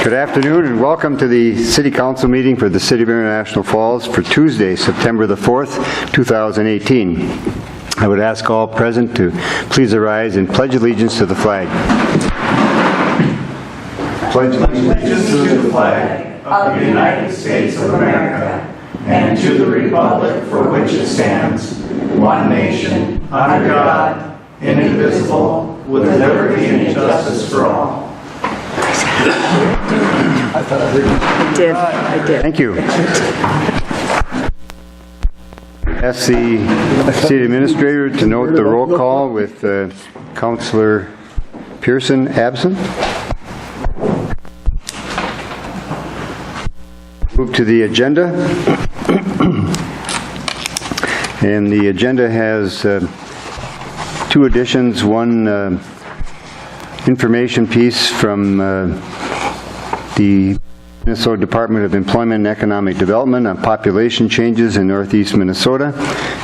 Good afternoon and welcome to the City Council meeting for the City of International Falls for Tuesday, September the 4th, 2018. I would ask all present to please arise and pledge allegiance to the flag. Pledge allegiance to the flag of the United States of America and to the republic for which it stands, one nation, under God, indivisible, with liberty and justice for all. I did. Thank you. Ask the City Administrator to note the roll call with Councillor Pearson absent. Move to the agenda. And the agenda has two additions. One information piece from the Minnesota Department of Employment and Economic Development on population changes in Northeast Minnesota,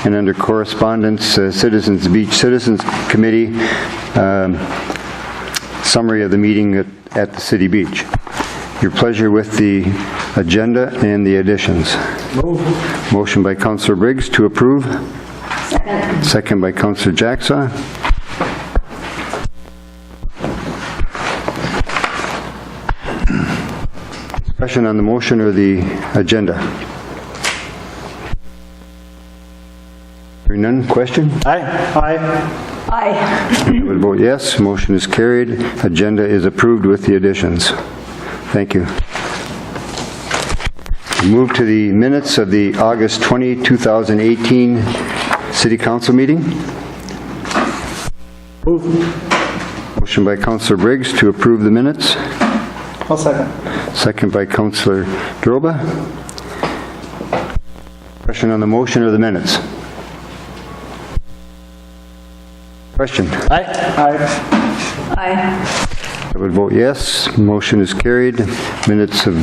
and under correspondence, Citizens Beach Citizens Committee, summary of the meeting at the City Beach. Your pleasure with the agenda and the additions. Move. Motion by Councillor Briggs to approve. Second. Second by Councillor Jacksaw. Discussion on the motion or the agenda? Hearing none. Question? Aye. I would vote yes. Motion is carried. Agenda is approved with the additions. Thank you. We move to the minutes of the August 20, 2018 City Council meeting. Move. Motion by Councillor Briggs to approve the minutes. I'll second. Second by Councillor Droba. Question on the motion or the minutes? Question? Aye. I would vote yes. Motion is carried. Minutes of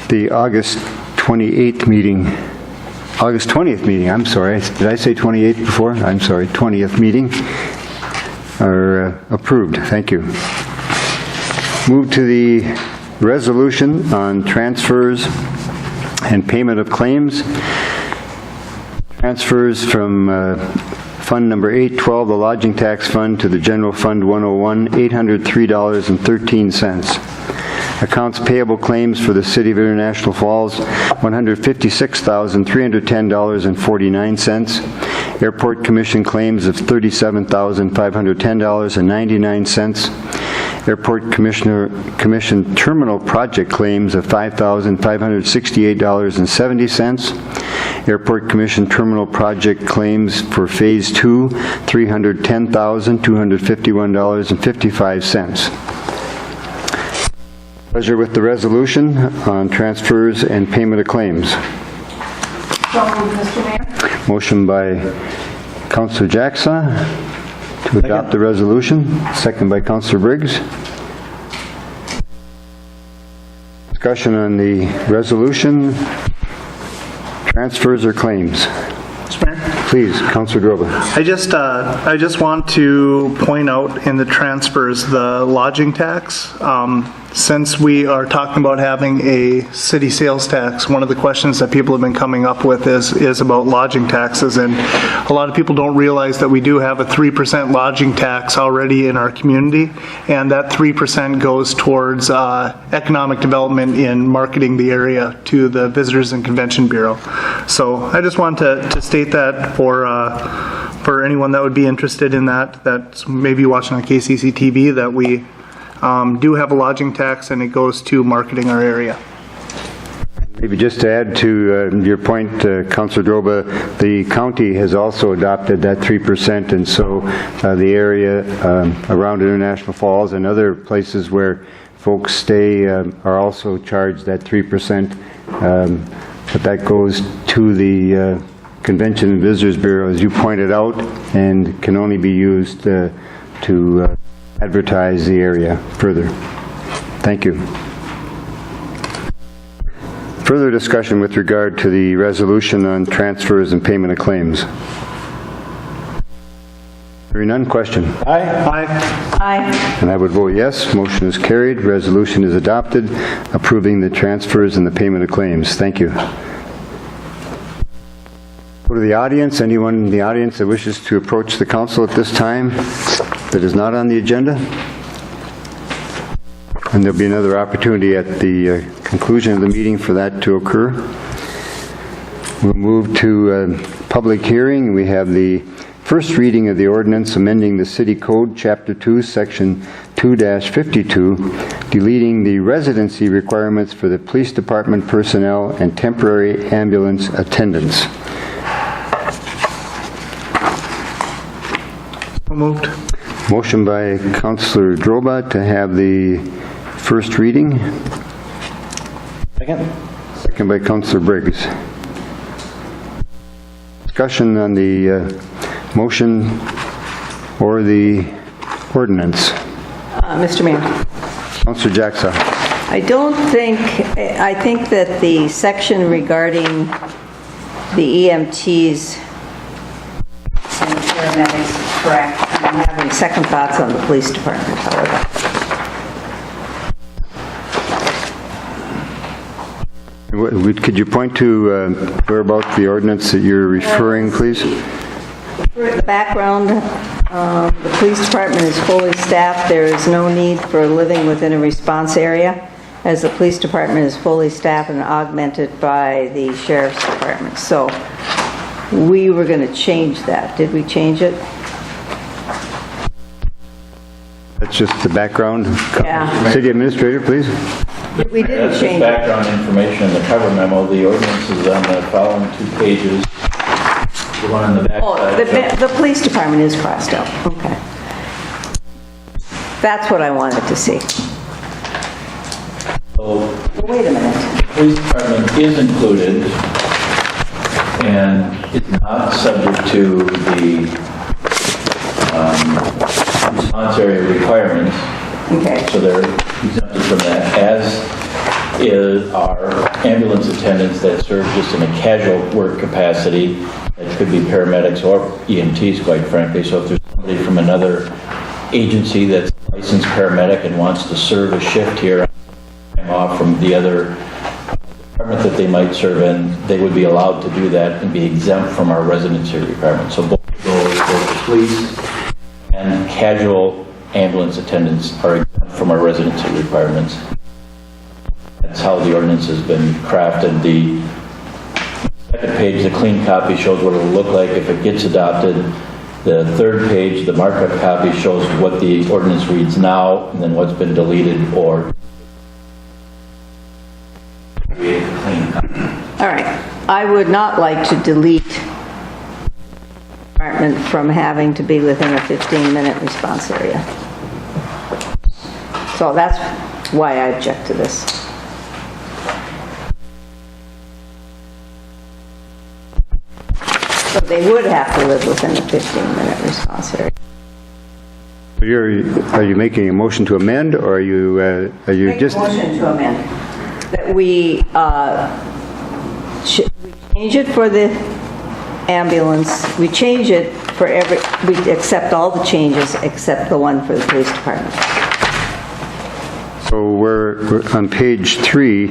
the August 28th meeting. August 20th meeting, I'm sorry. Did I say 28th before? I'm sorry, 20th meeting are approved. Thank you. Move to the resolution on transfers and payment of claims. Transfers from Fund Number 812, the Lodging Tax Fund, to the General Fund 101, $803.13. Accounts payable claims for the City of International Falls, $156,310.49. Airport Commission claims of $37,510.99. Airport Commission Terminal Project claims of $5,568.70. Airport Commission Terminal Project claims for Phase 2, $310,251.55. Pleasure with the resolution on transfers and payment of claims. So moved, Mr. Mayor. Motion by Councillor Jacksaw to adopt the resolution. Second by Councillor Briggs. Discussion on the resolution, transfers or claims? Mr. Mayor. Please, Councillor Droba. I just want to point out in the transfers the lodging tax. Since we are talking about having a city sales tax, one of the questions that people have been coming up with is about lodging taxes, and a lot of people don't realize that we do have a 3% lodging tax already in our community, and that 3% goes towards economic development in marketing the area to the Visitors and Convention Bureau. So I just want to state that for anyone that would be interested in that's maybe watching on KCC TV, that we do have a lodging tax and it goes to marketing our area. Maybe just to add to your point, Councillor Droba, the county has also adopted that 3%, and so the area around International Falls and other places where folks stay are also charged that 3%, but that goes to the Convention and Visitors Bureau, as you pointed out, and can only be used to advertise the area further. Thank you. Further discussion with regard to the resolution on transfers and payment of claims? Hearing none, question. Aye. Aye. And I would vote yes. Motion is carried. Resolution is adopted, approving the transfers and the payment of claims. Thank you. Go to the audience. Anyone in the audience that wishes to approach the council at this time that is not on the agenda? And there'll be another opportunity at the conclusion of the meeting for that to occur. We'll move to public hearing. We have the first reading of the ordinance amending the City Code, Chapter 2, Section 2-52, deleting the residency requirements for the police department personnel and temporary ambulance attendants. So moved. Motion by Councillor Droba to have the first reading. Second. Second by Councillor Briggs. Discussion on the motion or the ordinance. Mr. Mayor, Councillor Jackson. I think that the section regarding the EMTs and paramedics is correct. I'm having second thoughts on the police department, however. Could you point to where about the ordinance that you're referring, please? For the background, the police department is fully staffed. There is no need for living within a response area, as the police department is fully staffed and augmented by the sheriff's department. So we were going to change that. Did we change it? That's just the background. Yeah. City Administrator, please. We didn't That's change just it. background information in the cover memo. The ordinance is on the following 2 pages. The one on the back Oh, side. the police department is crossed out. Okay. That's what I wanted to see. So Wait a minute. the police department is included and is not subject to the response area requirements. Okay. So they're exempted from that, as is our ambulance attendants that serve just in a casual work capacity. It could be paramedics or EMTs, quite frankly. So if there's somebody from another agency that's a licensed paramedic and wants to serve a shift here, time off from the other department that they might serve in, they would be allowed to do that and be exempt from our residency requirements. So both the police and casual ambulance attendants are exempt from our residency requirements. That's how the ordinance has been crafted. The second page, the clean copy, shows what it'll look like if it gets adopted. The third page, the markup copy, shows what the ordinance reads now and then what's been deleted or create a clean copy. All right. I would not like to delete department from having to be within a 15-minute response area. So that's why I object to this. So they would have to live within a 15-minute response area. Are you making a motion to amend, or are you Make a just... motion to amend, that we change it for the ambulance, we change it for we accept all the changes except the one for the police department. So we're on page 3,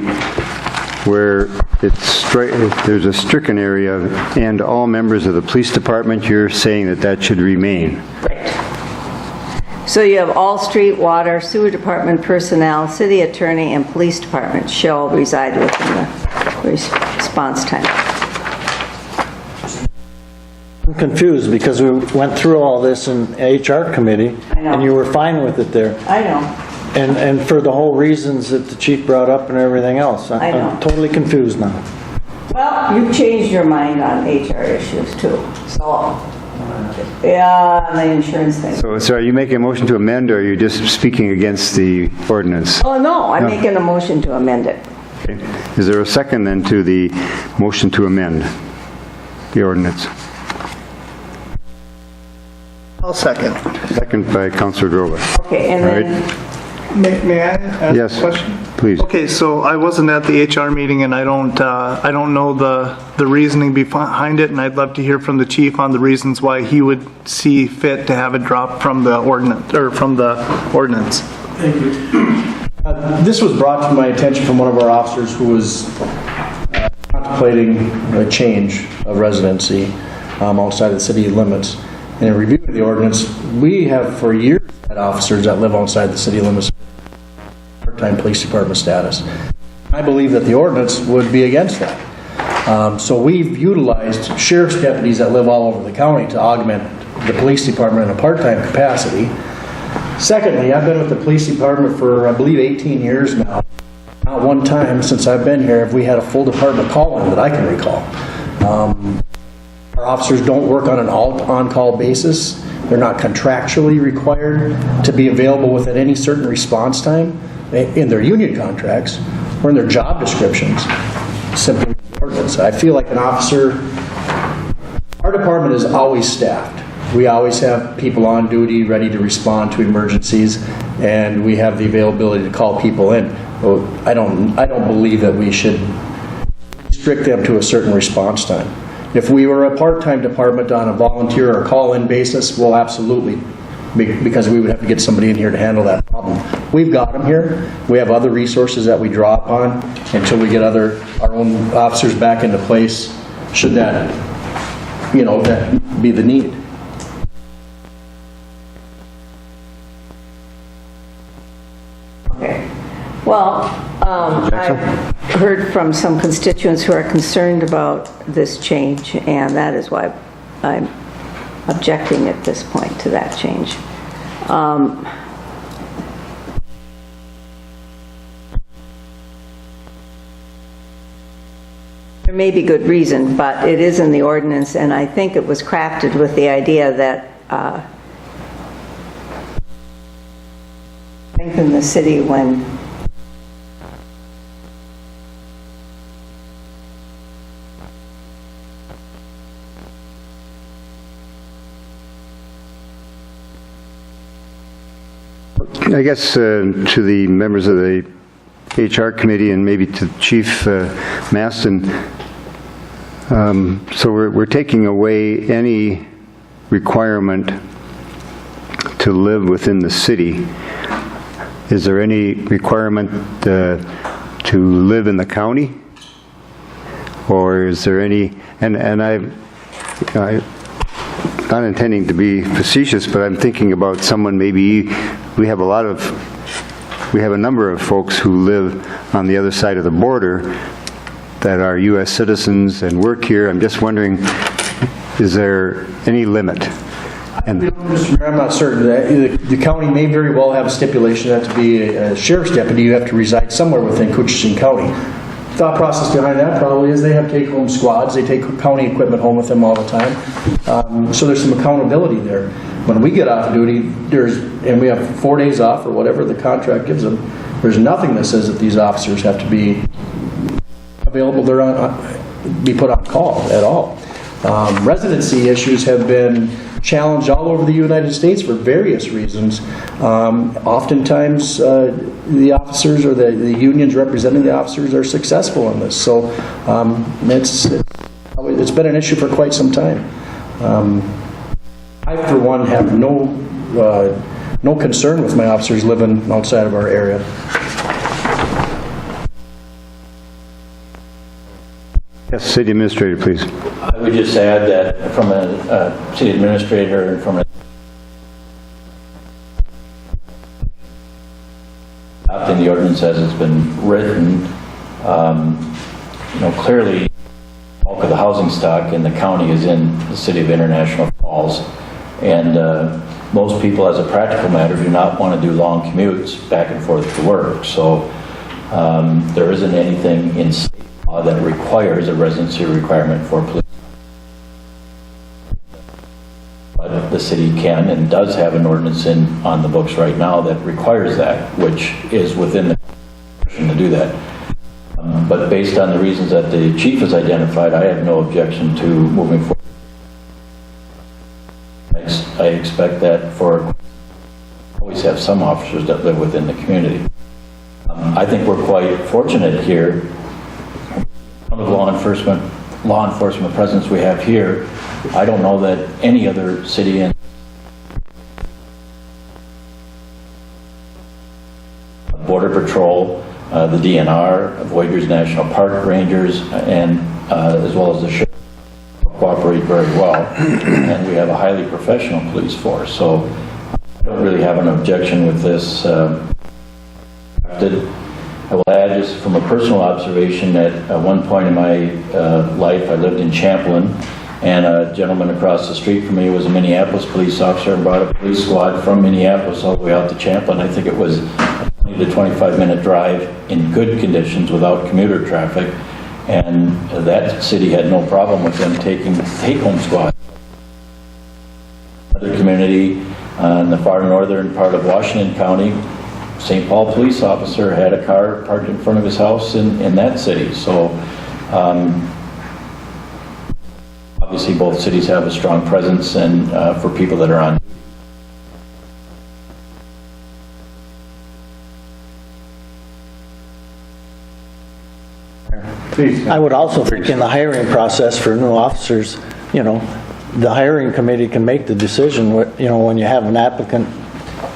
where there's a stricken area, and all members of the police department, you're saying that should remain. Right. So you have all street, water, sewer department personnel, city attorney, and police department shall reside within the response time. I'm confused because we went through all this in HR committee, I know. and you were fine with it there. I know. And for the whole reasons that the chief brought up and everything else. I know. I'm totally confused now. Well, you've changed your mind on HR issues too, so, yeah, the insurance thing. So are you making a motion to amend, or are you just speaking against the ordinance? Oh, no, I'm making a motion to amend it. Okay. Is there a second then to the motion to amend the ordinance? I'll second. Second by Councillor Droba. Okay, and All then May I ask Yes, a question? please. Okay, so I wasn't at the HR meeting, and I don't know the reasoning behind it, and I'd love to hear from the chief on the reasons why he would see fit to have it drop from the ordinance, or from the ordinance. Thank you. This was brought to my attention from one of our officers who was contemplating a change of residency outside the city limits. And in reviewing the ordinance, we have for years had officers that live outside the city limits, part-time police department status. I believe that the ordinance would be against that. So we've utilized sheriff's deputies that live all over the county to augment the police department in a part-time capacity. Secondly, I've been with the police department for, I believe, 18 years now. Not one time since I've been here have we had a full department call-in that I can recall. Our officers don't work on an on-call basis. They're not contractually required to be available within any certain response time in their union contracts or in their job descriptions. Simply the ordinance. I feel like an officer, our department is always staffed. We always have people on duty ready to respond to emergencies, and we have the availability to call people in. I don't believe that we should restrict them to a certain response time. If we were a part-time department on a volunteer or call-in basis, well, absolutely, because we would have to get somebody in here to handle that problem. We've got them here. We have other resources that we draw upon until we get our own officers back into place, should that, that be the need. Okay. Well, I've heard from some constituents who are concerned about this change, and that is why I'm objecting at this point to that change. There may be good reason, but it is in the ordinance, and I think it was crafted with the idea that strengthen the city when I guess to the members of the HR committee and maybe to Chief Maston, so we're taking away any requirement to live within the city. Is there any requirement to live in the county? Or is there any, and I'm not intending to be facetious, but I'm thinking about someone maybe, we have a number of folks who live on the other side of the border that are U.S. citizens and work here. I'm just wondering, is there any limit? Mr. Mayor, I'm not certain. The county may very well have a stipulation that to be a sheriff's deputy, you have to reside somewhere within Coochin County. Thought process behind that probably is they have take-home squads. They take county equipment home with them all the time. So there's some accountability there. When we get off duty, and we have 4 days off or whatever the contract gives them, there's nothing that says that these officers have to be available, be put on call at all. Residency issues have been challenged all over the United States for various reasons. Oftentimes, the officers or the unions representing the officers are successful in this. So it's been an issue for quite some time. I, for one, have no concern with my officers living outside of our area. Yes, City Administrator, please. I would just add that from a city administrator and from adopting the ordinance as it's been written, clearly the bulk of the housing stock in the county is in the city of International Falls, and most people, as a practical matter, do not want to do long commutes back and forth to work. So there isn't anything in state law that requires a residency requirement for police. But the city can and does have an ordinance on the books right now that requires that, which is within the discretion to do that. But based on the reasons that the chief has identified, I have no objection to moving forward. I expect that for always have some officers that live within the community. I think we're quite fortunate here. One of the law enforcement presence we have here, I don't know that any other city in Border Patrol, the DNR, Voyageurs National Park Rangers, and as well as the sheriff cooperate very well. And we have a highly professional police force, so I don't really have an objection with this. I will add, just from a personal observation, that at one point in my life, I lived in Champlin, and a gentleman across the street from me was a Minneapolis police officer and brought a police squad from Minneapolis all the way out to Champlin. I think it was a 20 to 25-minute drive in good conditions without commuter traffic, and that city had no problem with them taking take-home squads. Another community in the far northern part of Washington County, St. Paul police officer had a car parked in front of his house in that city. So obviously both cities have a strong presence and for people that are on. Please. I would also think in the hiring process for new officers, you know, the hiring committee can make the decision, you know, when you have an applicant,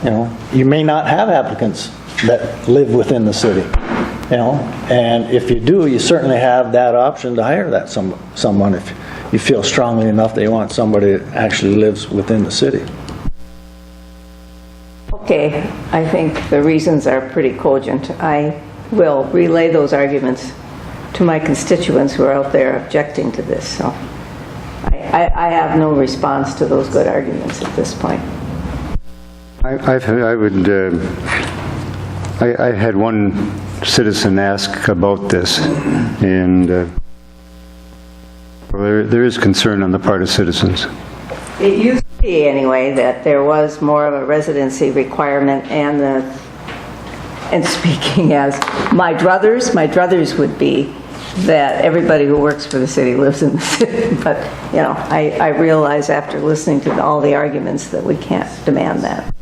you know, you may not have applicants that live within the city, you know, and if you do, you certainly have that option to hire that someone if you feel strongly enough they want somebody that actually lives within the city. Okay, I think the reasons are pretty cogent. I will relay those arguments to my constituents who are out there objecting to this, so I have no response to those good arguments at this point. I had one citizen ask about this, and well, there is concern on the part of citizens. It used to be, anyway, that there was more of a residency requirement, and speaking as my druthers would be that everybody who works for the city lives in the city. But, you know, I realize after listening to all the arguments that we can't demand that.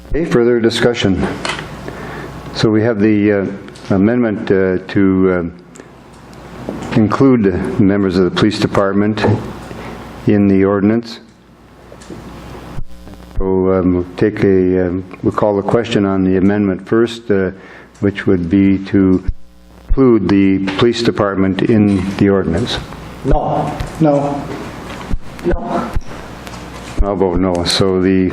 Okay, further discussion. So we have the amendment to include members of the police department in the ordinance. So we'll call the question on the amendment first, which would be to include the police department in the ordinance. No. No. No. I'll vote no. So the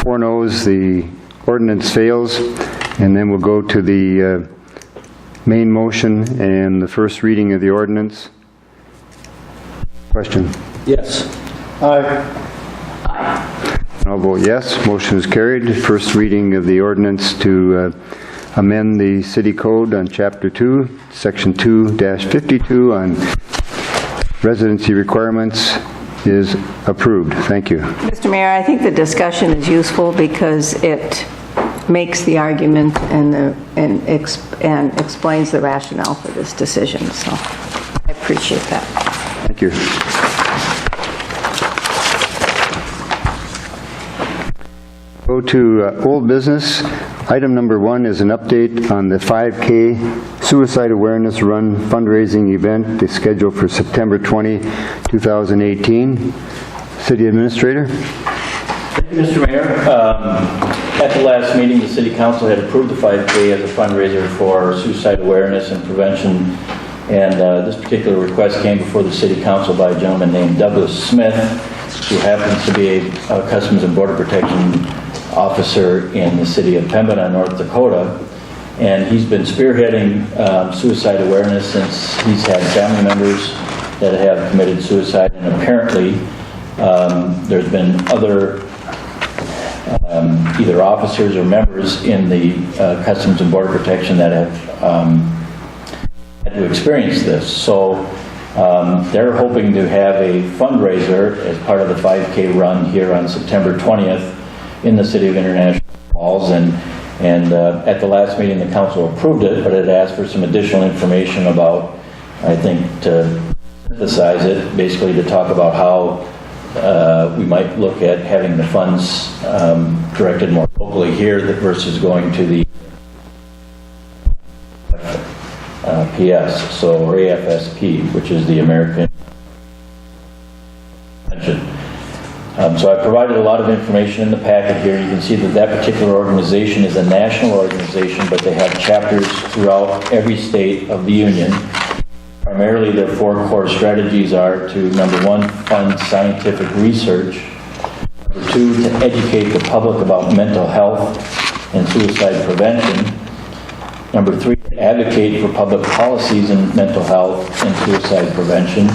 4 noes, the ordinance fails, and then we'll go to the main motion and the first reading of the ordinance. Question? Yes. I'll vote yes. Motion is carried. First reading of the ordinance to amend the city code on Chapter 2, Section 2-52 on residency requirements is approved. Thank you. Mr. Mayor, I think the discussion is useful because it makes the argument and explains the rationale for this decision. So I appreciate that. Thank you. Go to old business. Item number 1 is an update on the 5K Suicide Awareness Run fundraising event. It's scheduled for September 20, 2018. City Administrator. Thank you, Mr. Mayor. At the last meeting, the City Council had approved the 5K as a fundraiser for suicide awareness and prevention, and this particular request came before the City Council by a gentleman named Douglas Smith, who happens to be a Customs and Border Protection officer in the city of Pembina, North Dakota, and he's been spearheading suicide awareness since he's had family members that have committed suicide, and apparently there's been other either officers or members in the Customs and Border Protection that have had to experience this. So they're hoping to have a fundraiser as part of the 5K run here on September 20th in the city of International Falls, and at the last meeting the council approved it, but it asked for some additional information about, I think, to synthesize it, basically to talk about how we might look at having the funds directed more locally here versus going to the PS, so or AFSP, which is the American Pension. So I provided a lot of information in the packet here. You can see that that particular organization is a national organization, but they have chapters throughout every state of the union. Primarily, their 4 core strategies are to, number 1, fund scientific research, number 2, to educate the public about mental health and suicide prevention, number 3, to advocate for public policies in mental health and suicide prevention.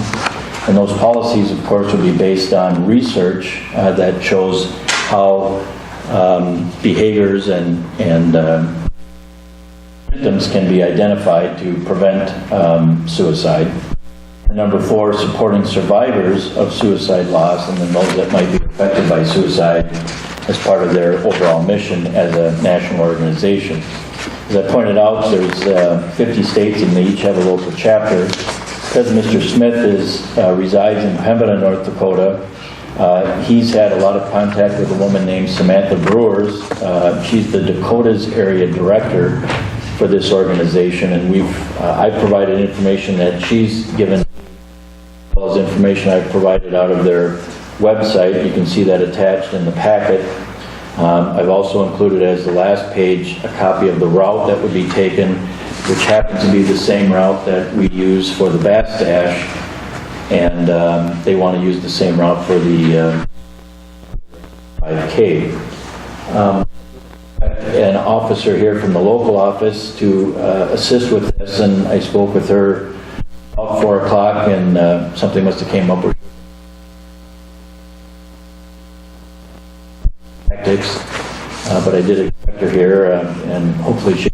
And those policies, of course, will be based on research that shows how behaviors and symptoms can be identified to prevent suicide. And number 4, supporting survivors of suicide loss and then those that might be affected by suicide as part of their overall mission as a national organization. As I pointed out, there's 50 states and they each have a local chapter. Because Mr. Smith resides in Pembina, North Dakota, he's had a lot of contact with a woman named Samantha Brewers. She's the Dakotas area director for this organization, and I've provided information that she's given, as well as information I've provided out of their website. You can see that attached in the packet. I've also included as the last page a copy of the route that would be taken, which happens to be the same route that we use for the Bass Dash, and they want to use the same route for the 5K. An officer here from the local office to assist with this, and I spoke with her about 4 o'clock, and something must have came up with tactics, but I did expect her here, and hopefully she.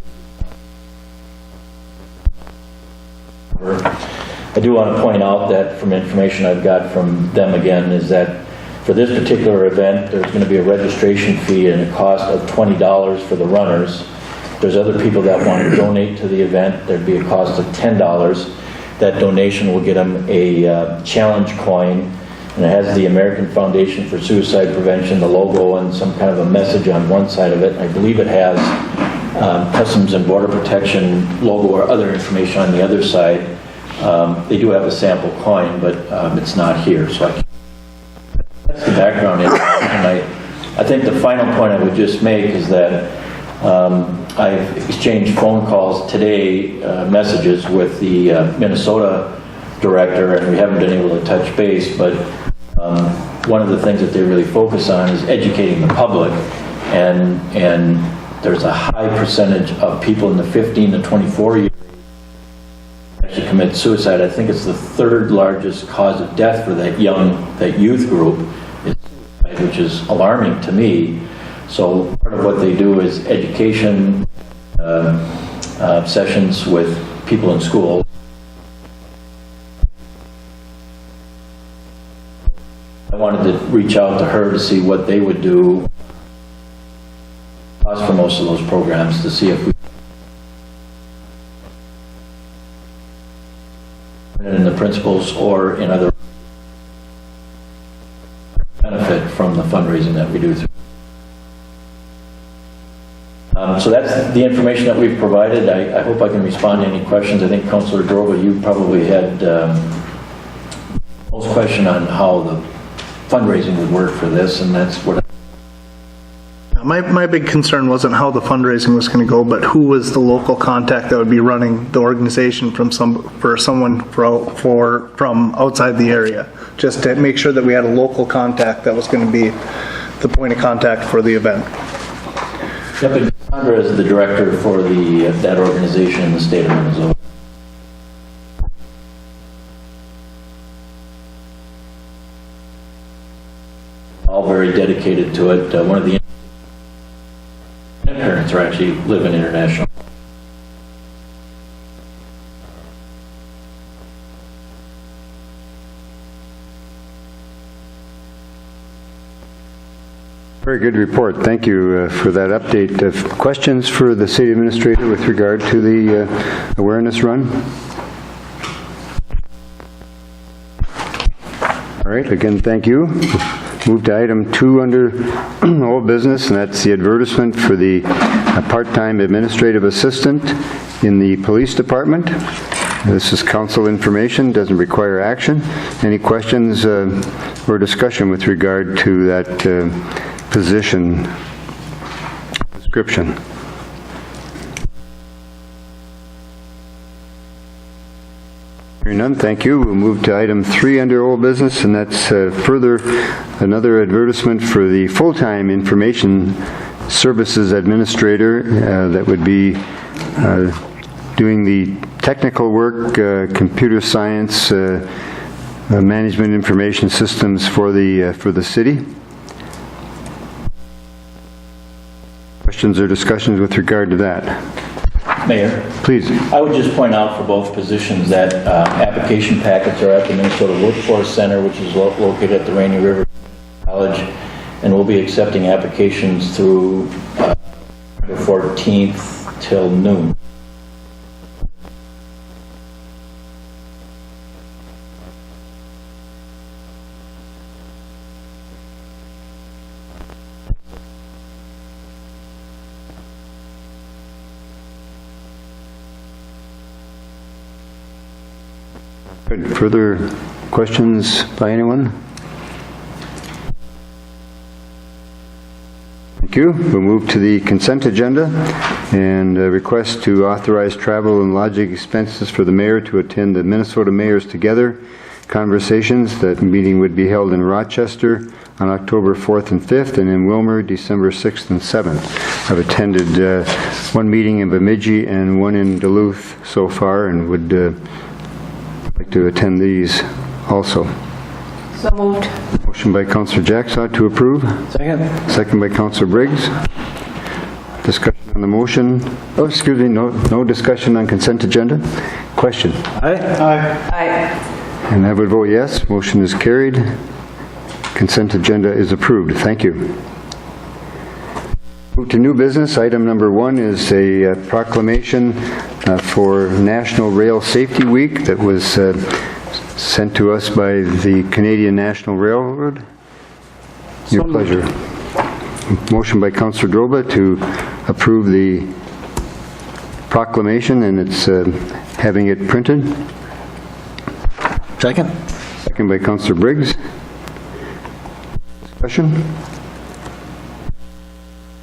I do want to point out that from information I've got from them again is that for this particular event, there's going to be a registration fee and a cost of $20 for the runners. There's other people that want to donate to the event. There'd be a cost of $10. That donation will get them a challenge coin, and it has the American Foundation for Suicide Prevention, the logo, and some kind of a message on one side of it. I believe it has Customs and Border Protection logo or other information on the other side. They do have a sample coin, but it's not here, so that's the background. And I think the final point I would just make is that I've exchanged phone calls today, messages with the Minnesota director, and we haven't been able to touch base, but one of the things that they really focus on is educating the public, and there's a high percentage of people in the 15 to 24 years actually commit suicide. I think it's the 3rd largest cause of death for that youth group, which is alarming to me. So part of what they do is education sessions with people in school. I wanted to reach out to her to see what they would do for most of those programs, to see if we in the principals or in other benefit from the fundraising that we do. So that's the information that we've provided. I hope I can respond to any questions. I think Councilor Droba, you probably had most question on how the fundraising would work for this, and that's what. My big concern wasn't how the fundraising was going to go, but who was the local contact that would be running the organization from someone from outside the area, just to make sure that we had a local contact that was going to be the point of contact for the event. Yep, and Sandra is the director for that organization in the state of Minnesota. All very dedicated to it. One of the parents are actually live in International. Very good report. Thank you for that update. Questions for the city administrator with regard to the awareness run? All All right, again, thank you. Move to item 2 under old business, and that's the advertisement for the part-time administrative assistant in the police department. This is council information, doesn't require action. Any questions or discussion with regard to that position description? Hearing none, thank you. We'll move to item 3 under old business, and that's further another advertisement for the full-time information services administrator that would be doing the technical work, computer science, management information systems for the city. Questions or discussions with regard to that? Mayor, Please. I would just point out for both positions that application packets are at the Minnesota Workforce Center, which is located at the Rainy River College, and we'll be accepting applications through the 14th till noon. Good. Further questions by anyone? Thank you. We'll move to the consent agenda and a request to authorize travel and lodging expenses for the mayor to attend the Minnesota Mayors Together conversations. That meeting would be held in Rochester on October 4th and 5th, and in Wilmer, December 6th and 7th. I've attended one meeting in Bemidji and one in Duluth so far, and would like to attend these also. So moved. Motion by Councillor Jacksaw to approve. Second? Second by Councillor Briggs. Discussion on the motion. Oh, excuse me, no discussion on consent agenda. Question? Aye. Aye. And I would vote yes. Motion is carried. Consent agenda is approved. Thank you. Move to new business. Item number 1 is a proclamation for National Rail Safety Week that was sent to us by the Canadian National Railroad. Your pleasure. Motion by Councillor Droba to approve the proclamation, and it's having it printed. Second? Second by Councillor Briggs. Discussion?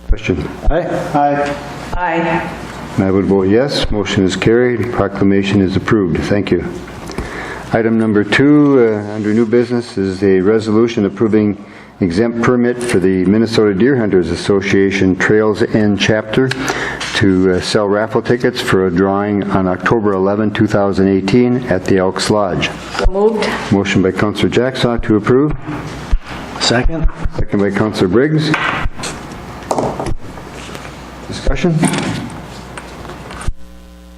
Question? Aye. Aye. And I would vote yes. Motion is carried. Proclamation is approved. Thank you. Item number 2 under new business is a resolution approving exempt permit for the Minnesota Deer Hunters Association Trails End Chapter to sell raffle tickets for a drawing on October 11, 2018 at the Elks Lodge. So moved. Motion by Councillor Jacksaw to approve. Second? Second by Councillor Briggs. Discussion?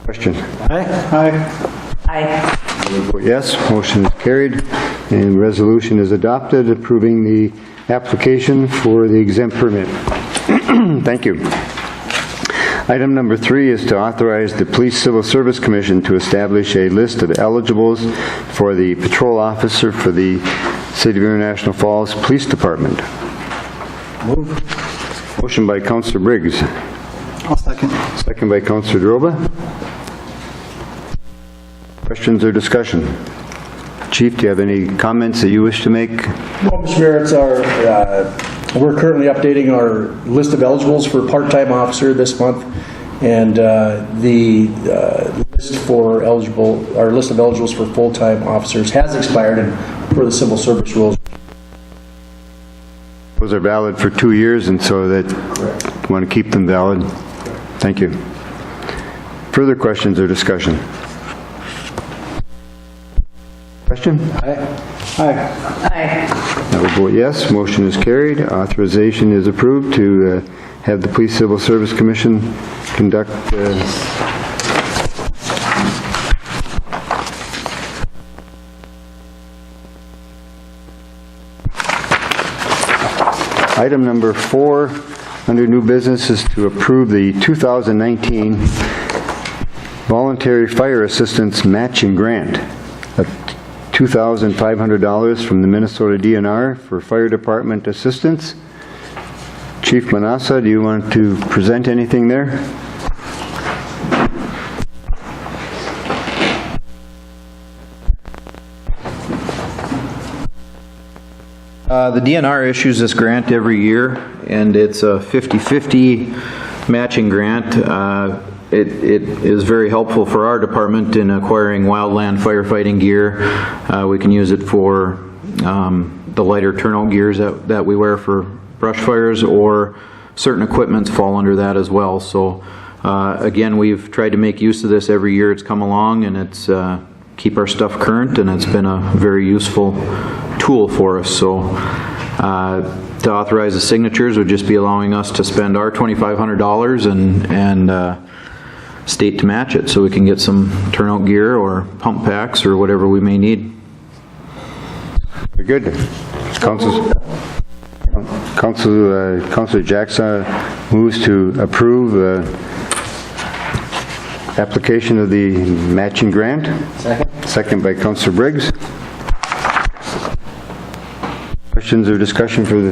Question? Aye. Aye. I would vote yes, motion is carried, and resolution is adopted approving the application for the exempt permit. Thank you. Item number 3 is to authorize the Police Civil Service Commission to establish a list of eligibles for the patrol officer for the City of International Falls Police Department. Move. Motion by Councillor Briggs. I'll second. Second by Councillor Droba. Questions or discussion? Chief, do you have any comments that you wish to make? Well, Mr. Mayor, it's we're currently updating our list of eligibles for part-time officer this month, and the our list of eligibles for full-time officers has expired, and for the civil service rules. Those are valid for 2 years, and so that want to keep them valid. Thank you. Further questions or discussion? Question? Aye. I will vote yes. Motion is carried. Authorization is approved to have the Police Civil Service Commission conduct Item number 4 under new business is to approve the 2019 Voluntary Fire Assistance Matching Grant of $2,500 from the Minnesota DNR for fire department assistance. Chief Manassa, do you want to present anything there? The DNR issues this grant every year, and it's a 50/50 matching grant. It is very helpful for our department in acquiring wildland firefighting gear. We can use it for the lighter turnout gears that we wear for brush fires, or certain equipments fall under that as well. So again, we've tried to make use of this every year it's come along, and it's keep our stuff current, and it's been a very useful tool for us. So to authorize the signatures would just be allowing us to spend our $2,500 and state to match it, so we can get some turnout gear or pump packs or whatever we may need. Very good. Councilor Jackson moves to approve application of the matching grant. Second. Second by Councilor Briggs. Questions or discussion for the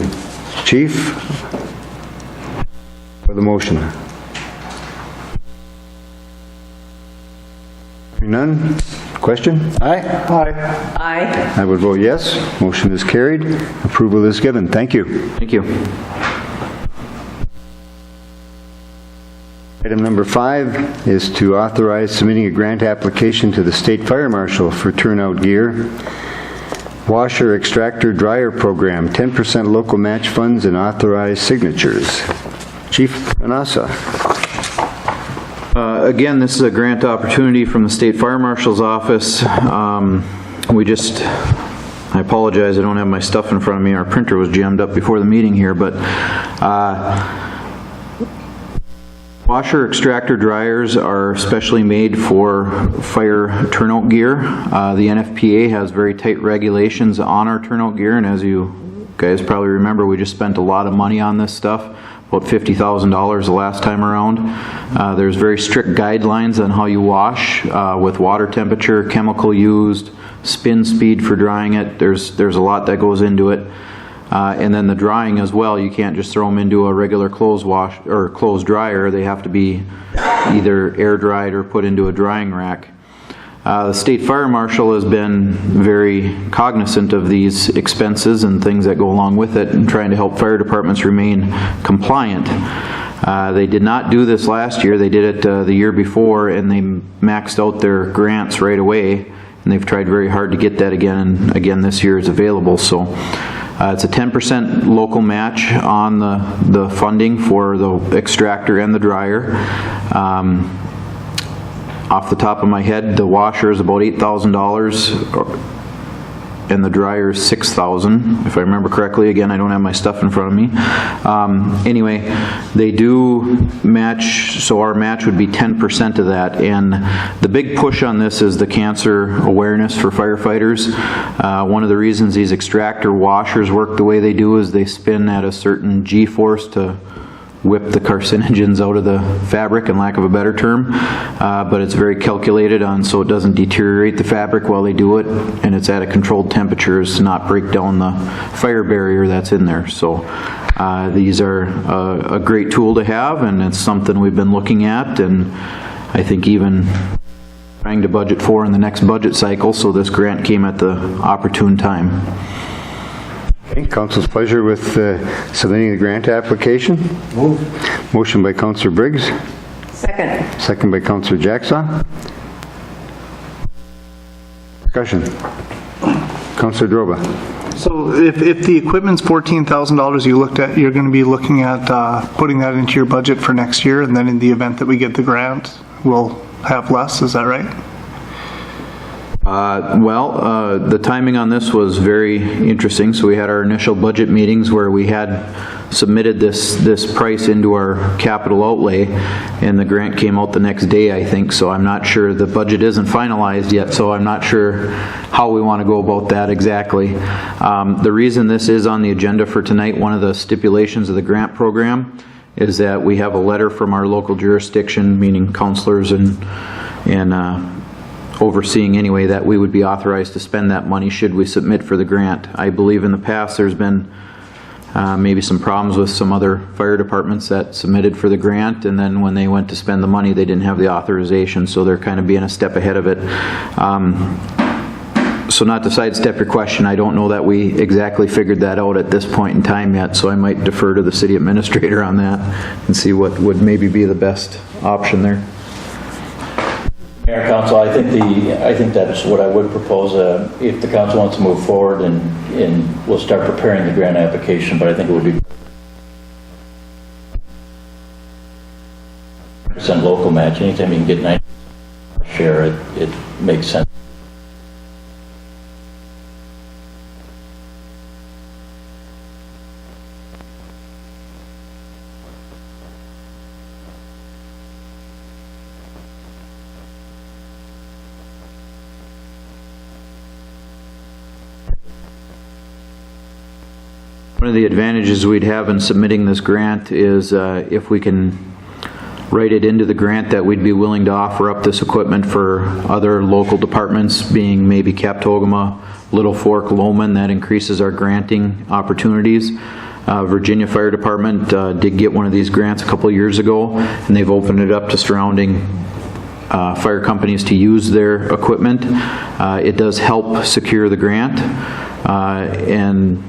chief? For the motion? Hearing none. Question? Aye. Aye. I would vote yes. Motion is carried. Approval is given. Thank you. Thank you. Item number 5 is to authorize submitting a grant application to the State Fire Marshal for turnout gear. Washer Extractor Dryer Program, 10% local match funds and authorized signatures. Chief Manassa. Again, this is a grant opportunity from the State Fire Marshal's office. I apologize, I don't have my stuff in front of me. Our printer was jammed up before the meeting here, but washer extractor dryers are specially made for fire turnout gear. The NFPA has very tight regulations on our turnout gear, and as you guys probably remember, we just spent a lot of money on this stuff, about $50,000 the last time around. There's very strict guidelines on how you wash with water temperature, chemical used, spin speed for drying it. There's a lot that goes into it. And then the drying as well, you can't just throw them into a regular clothes wash or clothes dryer. They have to be either air dried or put into a drying rack. The State Fire Marshal has been very cognizant of these expenses and things that go along with it, and trying to help fire departments remain compliant. They did not do this last year. They did it the year before, and they maxed out their grants right away, and they've tried very hard to get that again, and again this year is available. So it's a 10% local match on the funding for the extractor and the dryer. Off the top of my head, the washer is about $8,000 and the dryer is $6,000, if I remember correctly. Again, I don't have my stuff in front of me. Anyway, they do match, so our match would be 10% of that. And the big push on this is the cancer awareness for firefighters. One of the reasons these extractor washers work the way they do is they spin at a certain G-force to whip the carcinogens out of the fabric, in lack of a better term, but it's very calculated on so it doesn't deteriorate the fabric while they do it, and it's at a controlled temperature to not break down the fire barrier that's in there. So these are a great tool to have, and it's something we've been looking at, and I think even trying to budget for in the next budget cycle, so this grant came at the opportune time. Okay, Council's pleasure with submitting the grant application. Move. Motion by Councilor Briggs, Second. second by Councilor Jackson. Discussion. Councilor Droba. So if the equipment's $14,000 you're going to be looking at putting that into your budget for next year, and then in the event that we get the grant, we'll have less, is that right? The timing on this was very interesting. So we had our initial budget meetings where we had submitted this price into our capital outlay, and the grant came out the next day, I think. So I'm not sure, the budget isn't finalized yet, so I'm not sure how we want to go about that exactly. The reason this is on the agenda for tonight, one of the stipulations of the grant program, is that we have a letter from our local jurisdiction, meaning counselors and overseeing anyway, that we would be authorized to spend that money should we submit for the grant. I believe in the past, there's been maybe some problems with some other fire departments that submitted for the grant, and then when they went to spend the money, they didn't have the authorization, so they're kind of being a step ahead of it. So not to sidestep your question, I don't know that we exactly figured that out at this point in time yet, so I might defer to the city administrator on that and see what would maybe be the best option there. Mayor, Council, I think that's what I would propose. If the council wants to move forward and we'll start preparing the grant application, but I think it would be % local match. Anytime you can get 90% share, it makes sense. One of the advantages we'd have in submitting this grant is if we can write it into the grant that we'd be willing to offer up this equipment for other local departments, being maybe Captogama, Little Fork, Lowman. That increases our granting opportunities. Virginia Fire Department did get one of these grants a couple of years ago, and they've opened it up to surrounding fire companies to use their equipment. It does help secure the grant, and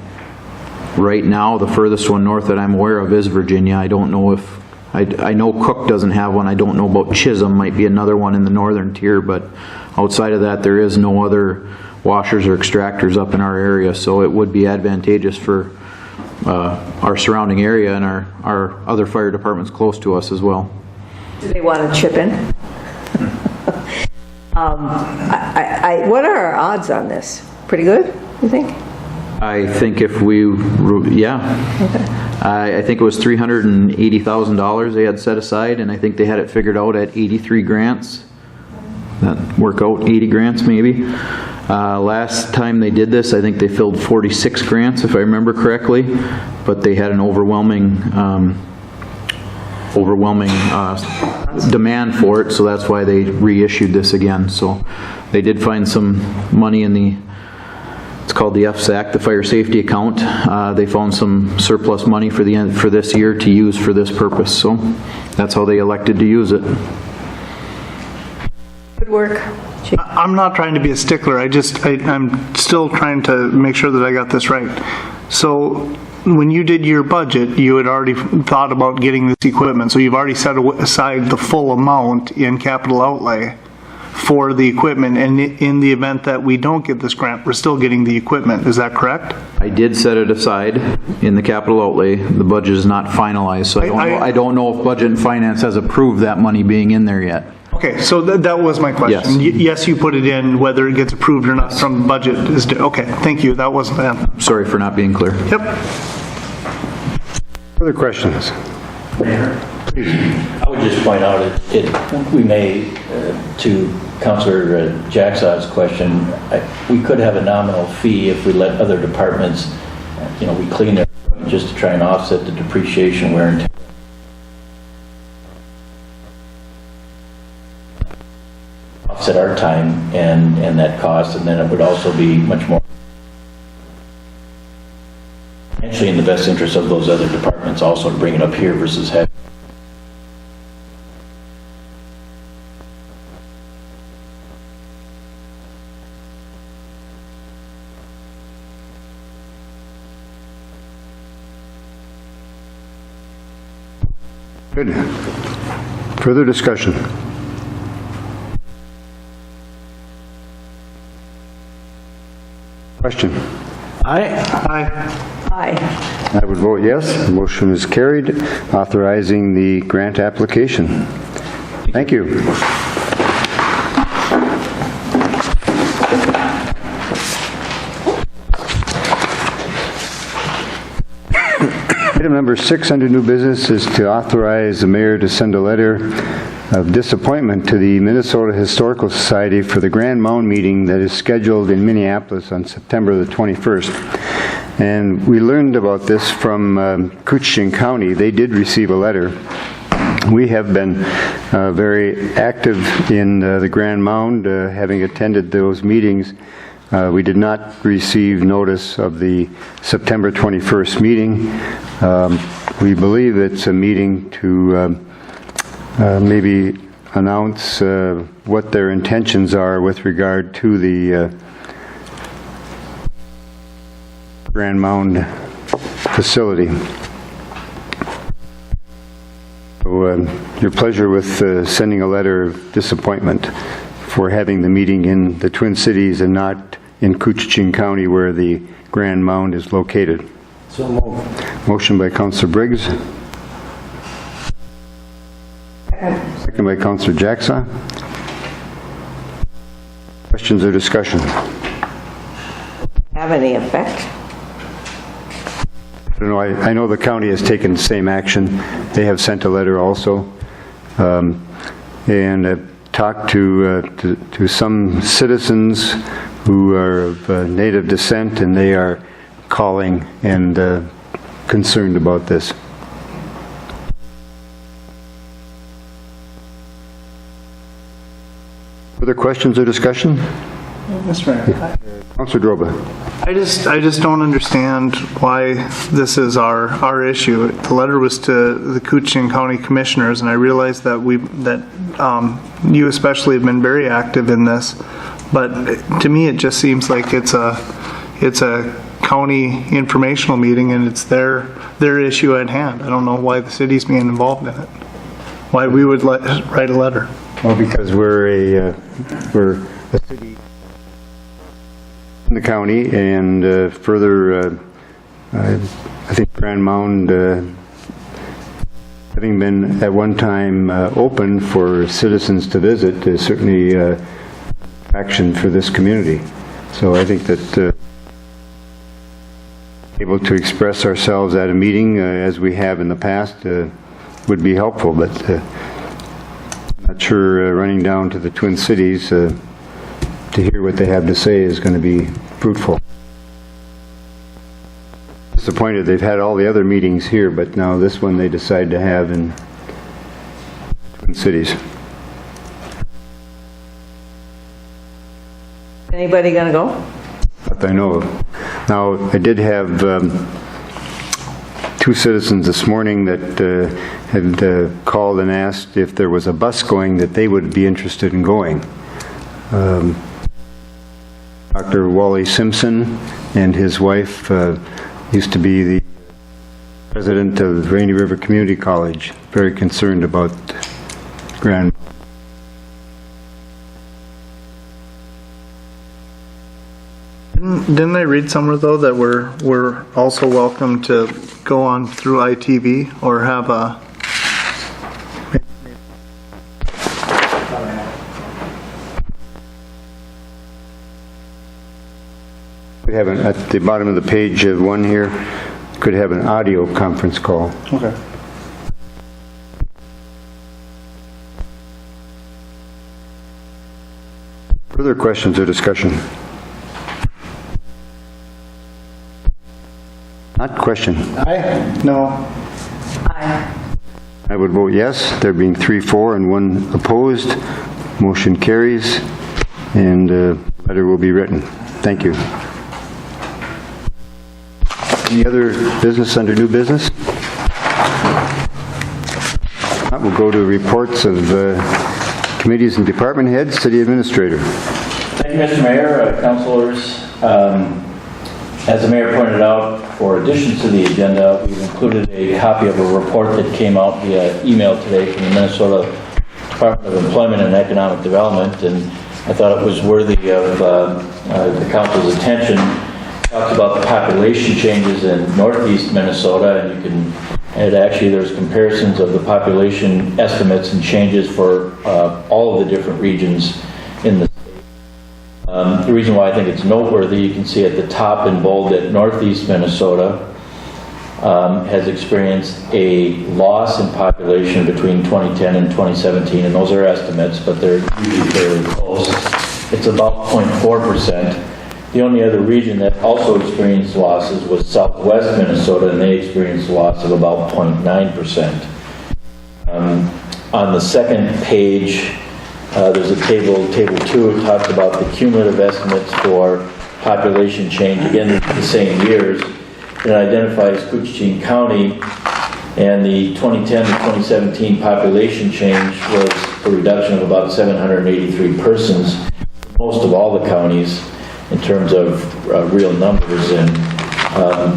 right now, the furthest one north that I'm aware of is Virginia. I don't know if, I know Cook doesn't have one. I don't know about Chisholm, might be another one in the northern tier, but outside of that, there is no other washers or extractors up in our area, so it would be advantageous for our surrounding area and our other fire departments close to us as well. Do they want to chip in? What are our odds on this? Pretty good, you think? I think if we, yeah. I think it was $380,000 they had set aside, and I think they had it figured out at 83 grants. That work out 80 grants maybe. Last time they did this, I think they filled 46 grants, if I remember correctly, but they had an overwhelming demand for it, so that's why they reissued this again. So they did find some money in the, it's called the FSAC, the Fire Safety Account. They found some surplus money for this year to use for this purpose, so that's how they elected to use it. Good work. I'm not trying to be a stickler, I'm still trying to make sure that I got this right. So when you did your budget, you had already thought about getting this equipment, so you've already set aside the full amount in capital outlay for the equipment, and in the event that we don't get this grant, we're still getting the equipment, is that correct? I did set it aside in the capital outlay. The budget is not finalized, so I don't know if Budget and Finance has approved that money being in there yet. Okay, so that was my question. Yes. Yes, you put it in, whether it gets approved or not from the budget is, okay, thank you, that wasn't that. Sorry for not being clear. Yep. Further questions? I would just point out, we may, to Councilor Jackson's question, we could have a nominal fee if we let other departments, we clean their equipment just to try and offset the depreciation wear and tear. Offset our time and that cost, and then it would also be much more financially in the best interest of those other departments also to bring it up here versus having. Good. Further discussion? Question? Aye. Aye. I would vote yes. The motion is carried, authorizing the grant application. Thank you. Item number 6 under new business is to authorize the mayor to send a letter of disappointment to the Minnesota Historical Society for the Grand Mound meeting that is scheduled in Minneapolis on September the 21st. And we learned about this from Coochin County. They did receive a letter We have been very active in the Grand Mound, having attended those meetings. We did not receive notice of the September 21st meeting. We believe it's a meeting to maybe announce what their intentions are with regard to the Grand Mound facility. So, your pleasure with sending a letter of disappointment for having the meeting in the Twin Cities and not in Couchiching County where the Grand Mound is located. So moved. Motion by Councillor Briggs. Second by Councillor Jackson. Questions or discussion? Have any effect? I don't know. I know the county has taken the same action. They have sent a letter also. And I've talked to some citizens who are of native descent, and they are calling and concerned about this. Other questions or discussion? Mr. Mayor. Councillor Droba. I just don't understand why this is our issue. The letter was to the Couchiching County Commissioners, and I realize that you especially have been very active in this, but to me, it just seems like it's a county informational meeting, and it's their issue at hand. I don't know why the city's being involved in it. Why we would write a letter. Well, because we're a city in the county, and further, I think Grand Mound, having been at one time open for citizens to visit, is certainly action for this community. So I think that able to express ourselves at a meeting as we have in the past would be helpful, but not sure running down to the Twin Cities to hear what they have to say is going to be fruitful. Disappointed they've had all the other meetings here, but now this one they decide to have in Twin Cities. Anybody gonna go? That I know of. Now, I did have two citizens this morning that had called and asked if there was a bus going that they would be interested in going. Dr. Wally Simpson and his wife used to be the president of Rainy River Community College, very concerned about Grand. Didn't I read somewhere though that we're also welcome to go on through ITV or have a Could have at the bottom of the page one here, could have an audio conference call. okay. Further questions or discussion? Not question. Aye? No. I would vote yes, there being 3-4 and 1 opposed. Motion carries, and letter will be written. Thank you. Any other business under new business? We'll go to reports of committees and department heads. City Administrator. Thank you, Mr. Mayor, councilors. As the mayor pointed out, for additions to the agenda, we've included a copy of a report that came out via email today from the Minnesota Department of Employment and Economic Development, and I thought it was worthy of the council's attention. It talks about the population changes in northeast Minnesota, and actually there's comparisons of the population estimates and changes for all of the different regions in the state. The reason why I think it's noteworthy, you can see at the top in bold that northeast Minnesota has experienced a loss in population between 2010 and 2017, and those are estimates, but they're usually fairly close. It's about 0.4%. The only other region that also experienced losses was southwest Minnesota, and they experienced a loss of about 0.9%. On the second page, there's a table 2, it talks about the cumulative estimates for population change, again, the same years. It identifies Coochin County, and the 2010 to 2017 population change was a reduction of about 783 persons, most of all the counties in terms of real numbers. And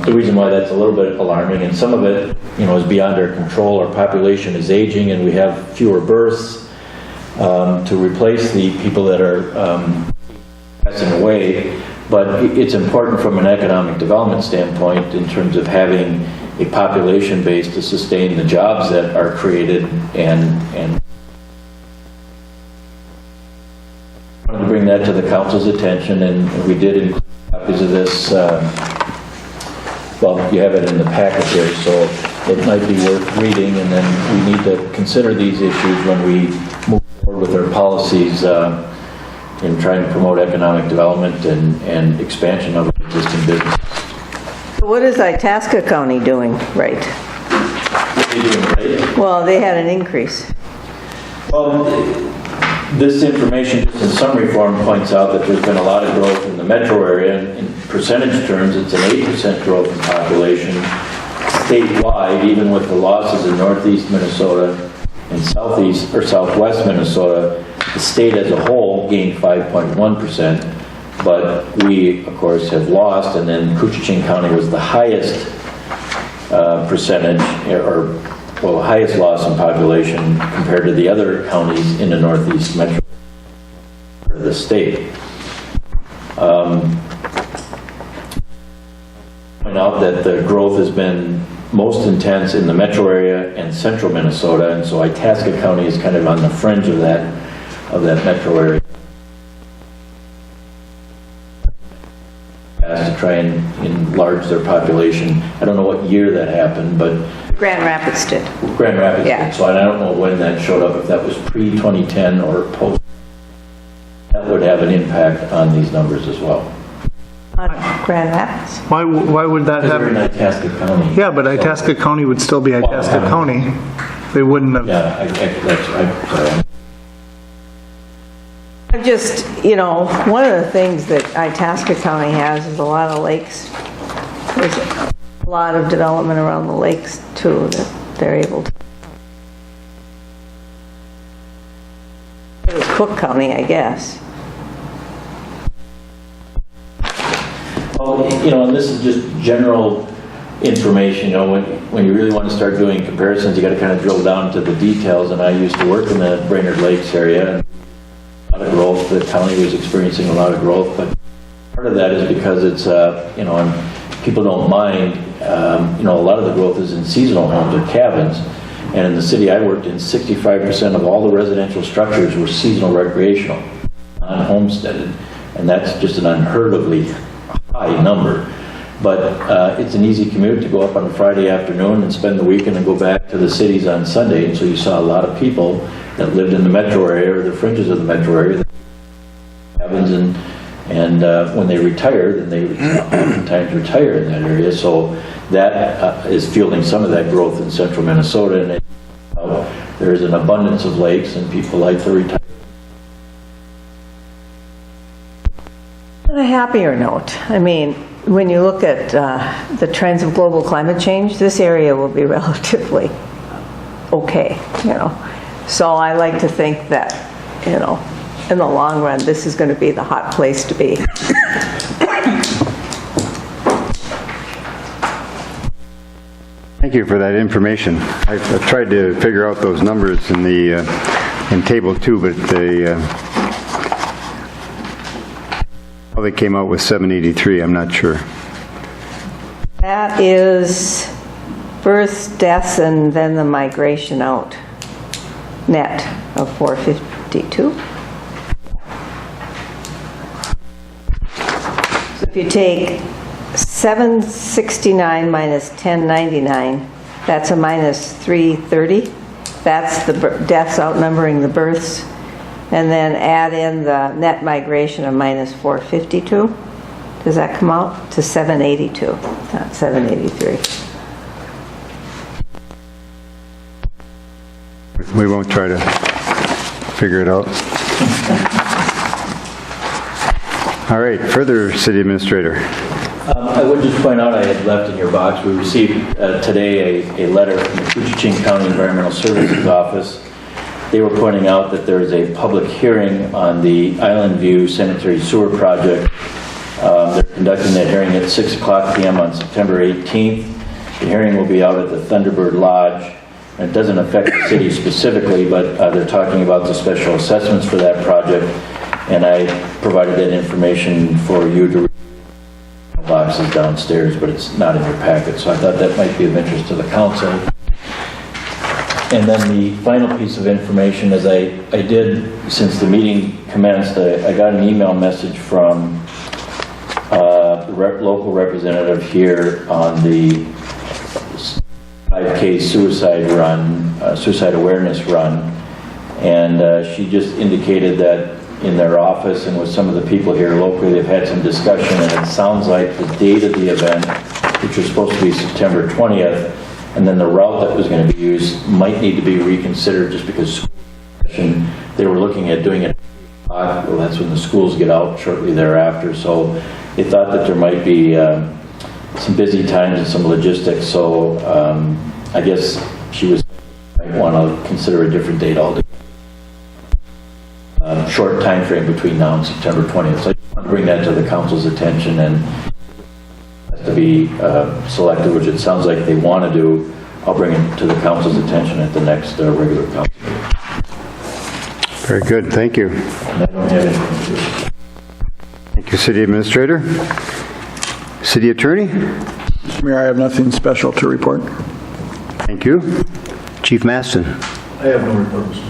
the reason why that's a little bit alarming, and some of it, is beyond our control. Our population is aging, and we have fewer births to replace the people that are passing away. But it's important from an economic development standpoint in terms of having a population base to sustain the jobs that are created, and I wanted to bring that to the council's attention, and we did include copies of this. Well, you have it in the packet here, so it might be worth reading, and then we need to consider these issues when we move forward with our policies in trying to promote economic development and expansion of existing businesses. What is Itasca County doing right? What are you doing, right? Well, they had an increase. Well, this information, just in summary form, points out that there's been a lot of growth in the metro area. In percentage terms, it's an 8% growth in population. Statewide, even with the losses in northeast Minnesota and southeast or southwest Minnesota, the state as a whole gained 5.1%. But we, of course, have lost, and then Coochin County was the highest percentage, highest loss in population compared to the other counties in the northeast metro of the state. Point out that the growth has been most intense in the metro area and central Minnesota, and so Itasca County is kind of on the fringe of that metro area. To try and enlarge their population. I don't know what year that happened, but Grand Rapids did. Grand Rapids Yeah. did. So I don't know when that showed up, if that was pre-2010 or post. That would have an impact on these numbers as well. On Grand Rapids. Why would that Because they're in have? Itasca County. Yeah, but Itasca County would still be Itasca County. They wouldn't have. Yeah, that's right. Sorry. I've just, one of the things that Itasca County has is a lot of lakes. There's a lot of development around the lakes too that they're able to. It was Cook County, I guess. Well, and this is just general information. When you really want to start doing comparisons, you got to kind of drill down to the details. And I used to work in the Brainerd Lakes area, and a lot of growth. The county was experiencing a lot of growth, but part of that is because it's, and people don't mind, a lot of the growth is in seasonal homes or cabins. And in the city I worked in, 65% of all the residential structures were seasonal recreational, non-homesteaded. And that's just an unheard ofly high number. But it's an easy commute to go up on a Friday afternoon and spend the weekend and go back to the cities on Sunday. And so you saw a lot of people that lived in the metro area or the fringes of the metro area, cabins, and when they retire, then they oftentimes retire in that area. So that is fueling some of that growth in central Minnesota. And there's an abundance of lakes, and people like to retire. On a happier note, when you look at the trends of global climate change, this area will be relatively okay, So I like to think that, in the long run, this is going to be the hot place to be. Thank you for that information. I've tried to figure out those numbers in Table 2, but how they came out with 783, I'm not sure. That is births, deaths, and then the migration out. Net of 452. So if you take 769 minus 1099, that's a minus 330. That's the deaths outnumbering the births. And then add in the net migration of minus 452. Does that come out to 782, not 783? We won't try to figure it out. All right, further, City Administrator. I would just point out, I had left in your box, we received today a letter from the Coochin County Environmental Services Office. They were pointing out that there is a public hearing on the Island View Sanitary Sewer Project. They're conducting that hearing at 6 o'clock p.m. on September 18th. The hearing will be out at the Thunderbird Lodge. And it doesn't affect the city specifically, but they're talking about the special assessments for that project. And I provided that information for you to read. The box is downstairs, but it's not in your packet. So I thought that might be of interest to the council. And then the final piece of information is I did, since the meeting commenced, I got an email message from the local representative here on the 5K suicide run, suicide awareness run. And she just indicated that in their office and with some of the people here locally, they've had some discussion, and it sounds like the date of the event, which was supposed to be September 20th, and then the route that was going to be used might need to be reconsidered just because they were looking at doing it. Well, that's when the schools get out shortly thereafter. So they thought that there might be some busy times and some logistics. So I guess she might want to consider a different date altogether. Short time frame between now and September 20th. So I just want to bring that to the council's attention, and to be selected, which it sounds like they want to do. I'll bring it to the council's attention at the next regular council meeting. Very good, thank you. And I don't have anything to. Thank you, City Administrator. City Attorney? Mr. Mayor, I have nothing special to report. Thank you. Chief Maston? I have no report, Mr. Mayor.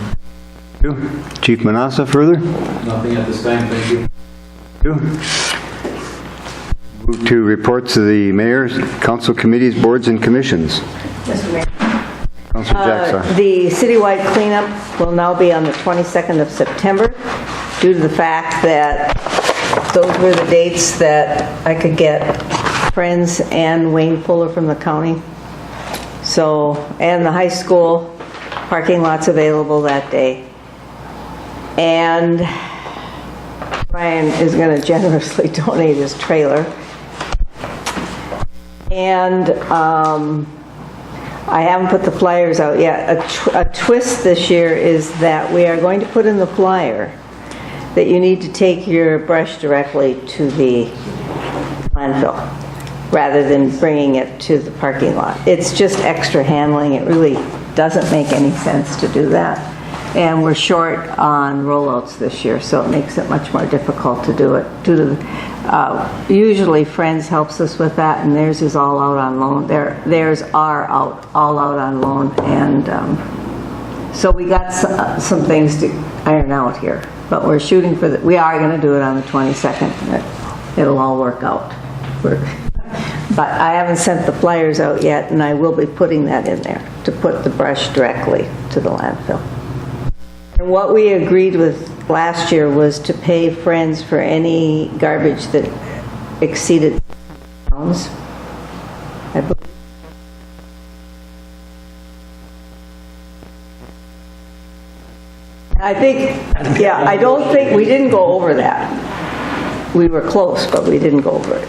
Thank you. Chief Manassa, further? Nothing at this time, thank you. Thank you. Move to reports of the mayor's, council committees, boards, and commissions. Mr. Mayor. Councilor Jackson. The citywide cleanup will now be on the 22nd of September due to the fact that those were the dates that I could get Friends and Wayne Fuller from the county. So, and the high school parking lots available that day. And Brian is going to generously donate his trailer. And I haven't put the flyers out yet. A twist this year is that we are going to put in the flyer that you need to take your brush directly to the landfill rather than bringing it to the parking lot. It's just extra handling. It really doesn't make any sense to do that. And we're short on rollouts this year, so it makes it much more difficult to do it. Due to usually Friends helps us with that, and theirs is all out on loan. Theirs are all out on loan, and so we got some things to iron out here. But we're shooting for we are going to do it on the 22nd. It'll all work out. But I haven't sent the flyers out yet, and I will be putting that in there to put the brush directly to the landfill. And what we agreed with last year was to pay Friends for any garbage that exceeded pounds. I think, yeah, I don't think, we didn't go over that. We were close, but we didn't go over it.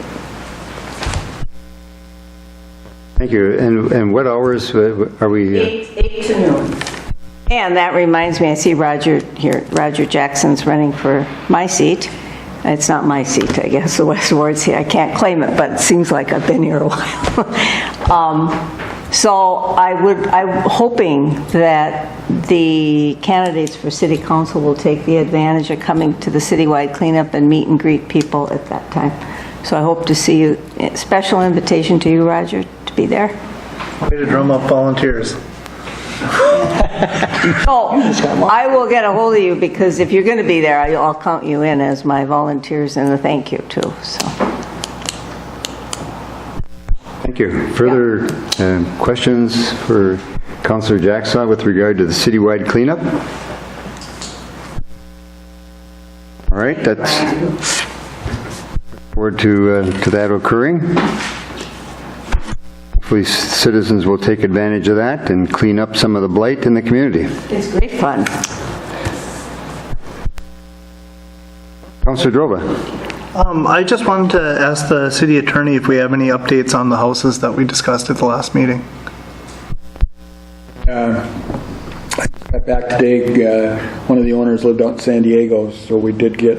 Thank you. And what hours are we? 8 to noon. And that reminds me, I see Roger here. Roger Jackson's running for my seat. It's not my seat, I guess, the West Ward seat. I can't claim it, but it seems like I've been here a while. So I'm hoping that the candidates for city council will take the advantage of coming to the citywide cleanup and meet and greet people at that time. So I hope to see you. Special invitation to you, Roger, to be there. Way to drum up volunteers. So I will get a hold of you, because if you're going to be there, I'll count you in as my volunteers and a thank you too. So. Thank you. Further questions for Councilor Jackson with regard to the citywide cleanup? All right, that's forward to that occurring. hopefully citizens will take advantage of that and clean up some of the blight in the community. It's great fun. Councillor Droba. I just wanted to ask the city attorney if we have any updates on the houses that we discussed at the last meeting. Back today, one of the owners lived out in San Diego, so we did get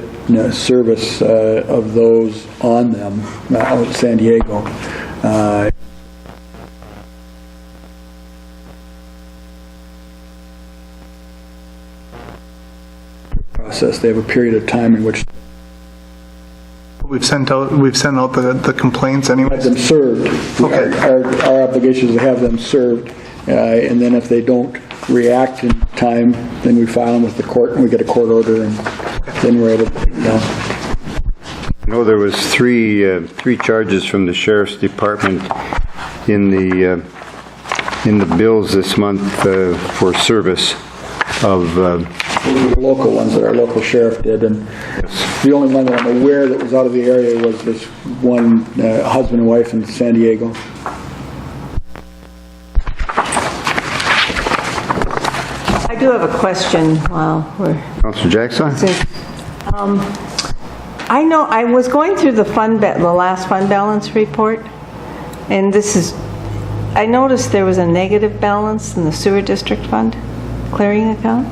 service of those on them out in San Diego. Process. They have a period of time in which We've sent out the complaints have anyways. them served. Okay. Our obligation is to have them served, and then if they don't react in time, then we file them with the court, and we get a court order, and then we're able to take them down. I know there was three charges from the sheriff's department in the bills this month for service of The local ones that our local sheriff did, and the only one that I'm aware that was out of the area was this one husband and wife in San Diego. I do have a question while we're... Councillor Jackson. I know, I was going through the last fund balance report, and I noticed there was a negative balance in the sewer district fund clearing account.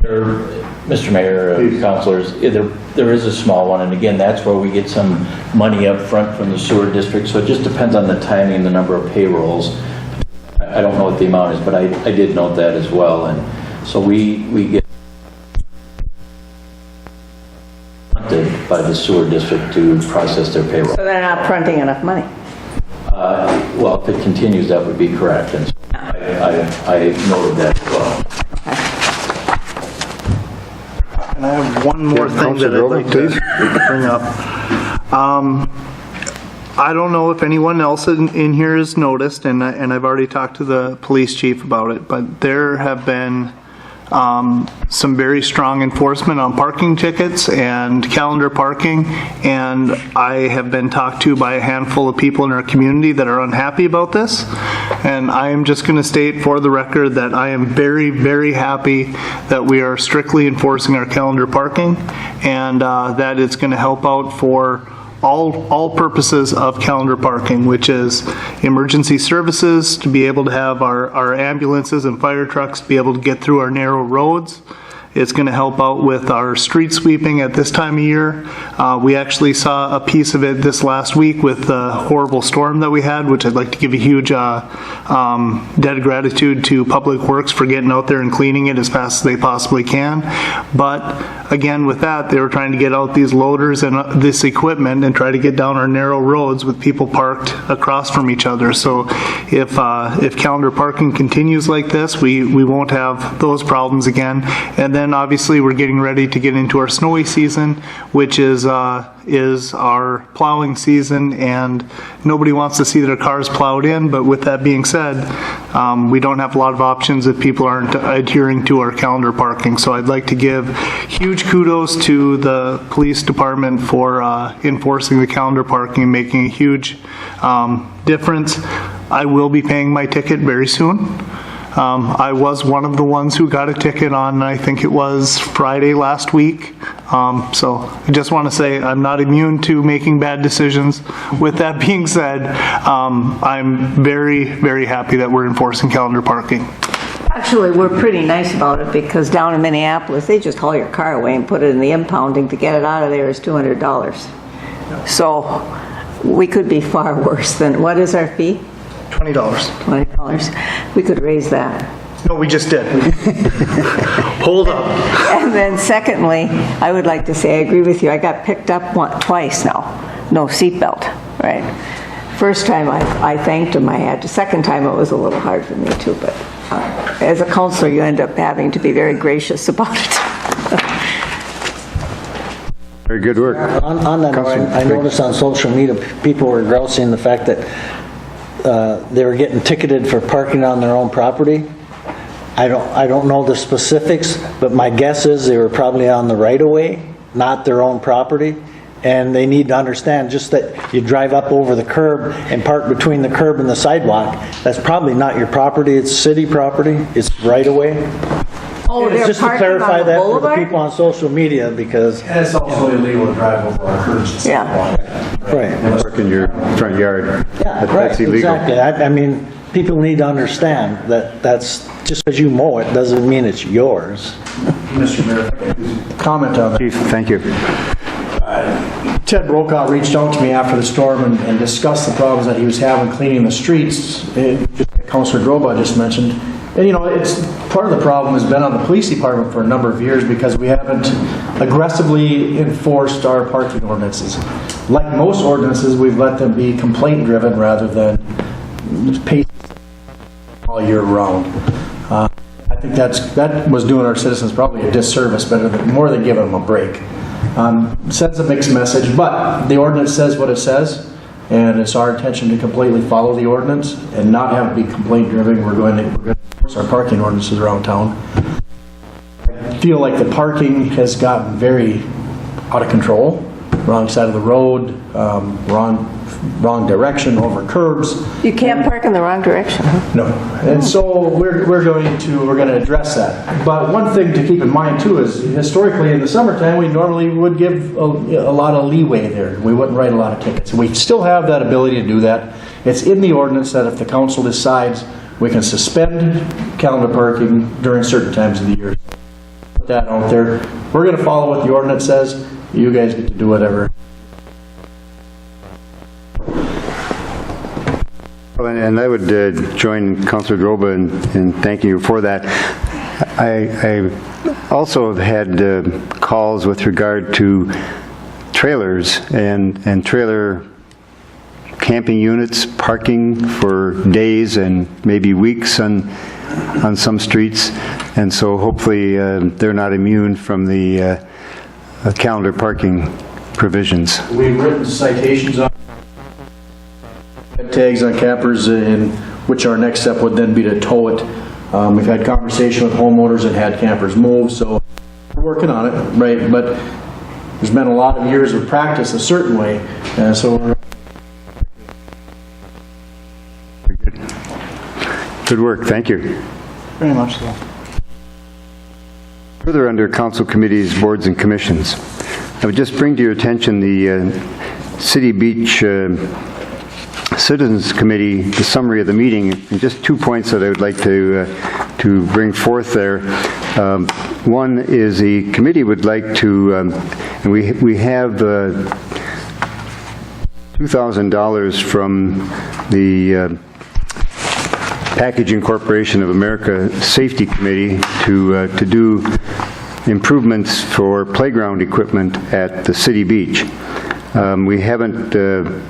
Mr. Mayor, councilors, there is a small one, and again, that's where we get some money up front from the sewer district, so it just depends on the timing and the number of payrolls. I don't know what the amount is, but I did note that as well, and so we get funded by the sewer district to process their payroll. So they're not fronting enough money. Well, if it continues, that would be correct, and so I noted that as well. And I have one more thing that I'd like to bring up. I don't know if anyone else in here has noticed, and I've already talked to the police chief about it, but there have been some very strong enforcement on parking tickets and calendar parking, and I have been talked to by a handful of people in our community that are unhappy about this. And I am just going to state for the record that I am very, very happy that we are strictly enforcing our calendar parking, and that it's going to help out for all purposes of calendar parking, which is emergency services, to be able to have our ambulances and fire trucks to be able to get through our narrow roads. It's going to help out with our street sweeping at this time of year. We actually saw a piece of it this last week with the horrible storm that we had, which I'd like to give a huge debt of gratitude to Public Works for getting out there and cleaning it as fast as they possibly can. But again, with that, they were trying to get out these loaders and this equipment and try to get down our narrow roads with people parked across from each other. So if calendar parking continues like this, we won't have those problems again. And then obviously we're getting ready to get into our snowy season, which is our plowing season, and nobody wants to see their cars plowed in. But with that being said, we don't have a lot of options if people aren't adhering to our calendar parking. So I'd like to give huge kudos to the police department for enforcing the calendar parking, making a huge difference. I will be paying my ticket very soon. I was one of the ones who got a ticket on, I think it was Friday last week. So I just want to say I'm not immune to making bad decisions. With that being said, I'm very, very happy that we're enforcing calendar parking. Actually, we're pretty nice about it, because down in Minneapolis, they just haul your car away and put it in the impounding. To get it out of there is $200. So we could be far worse than, what is our fee? $20. $20. We could raise that. No, we just did. Hold up. And then secondly, I would like to say I agree with you. I got picked up twice now. No seatbelt, right? First time I thanked him I had. The second time it was a little hard for me too, but as a counselor you end up having to be very gracious about it. Very good work. On that, I noticed on social media, people were grousing the fact that they were getting ticketed for parking on their own property. I don't know the specifics, but my guess is they were probably on the right-of-way, not their own property. And they need to understand just that you drive up over the curb and park between the curb and the sidewalk. That's probably not your property, it's city property, it's right away. Oh, It's they're just to parking clarify on the that for the boulevard? people on social media because, And it's also illegal to drive over our curbs. Yeah. right. Park in your front yard. Yeah, That's right, illegal. exactly. I mean, people need to understand that that's, just because you mow it doesn't mean it's yours. Mr. Mayor, if I could comment on that. Chief, thank you. Ted Brokaw reached out to me after the storm and discussed the problems that he was having cleaning the streets, just like Councilor Droba just mentioned. And you know, it's, part of the problem has been on the police department for a number of years because we haven't aggressively enforced our parking ordinances. Like most ordinances, we've let them be complaint driven rather than pay all year round. I think that was doing our citizens probably a disservice, more than giving them a break. Sends a mixed message, but the ordinance says what it says, and it's our intention to completely follow the ordinance and not have it be complaint driven. We're going to enforce our parking ordinances around town. I feel like the parking has gotten very out of control. Wrong side of the road, wrong direction, over curbs. You can't park in the wrong direction, huh? No, and so we're going to address that. But one thing to keep in mind too is historically in the summertime we normally would give a lot of leeway there. We wouldn't write a lot of tickets. We still have that ability to do that. It's in the ordinance that if the council decides, we can suspend calendar parking during certain times of the year. Put that out there. We're going to follow what the ordinance says. You guys get to do whatever. Well, and I would join Councilor Droba in thanking you for that. I also have had calls with regard to trailers and trailer camping units parking for days and maybe weeks on some streets, and so hopefully they're not immune from the calendar parking provisions. We've written citations on tags on campers, in which our next step would then be to tow it. We've had conversation with homeowners and had campers moved, so we're working on it, right? But there's been a lot of years of practice a certain way, so we're Good work, thank you. Very much so. Further under council committees, boards, and commissions, I would just bring to your attention the City Beach Citizens Committee, the summary of the meeting, and just 2 points that I would like to bring forth there. One is the committee would like to, and we have $2,000 from the Packaging Corporation of America Safety Committee to do improvements for playground equipment at the city beach. We haven't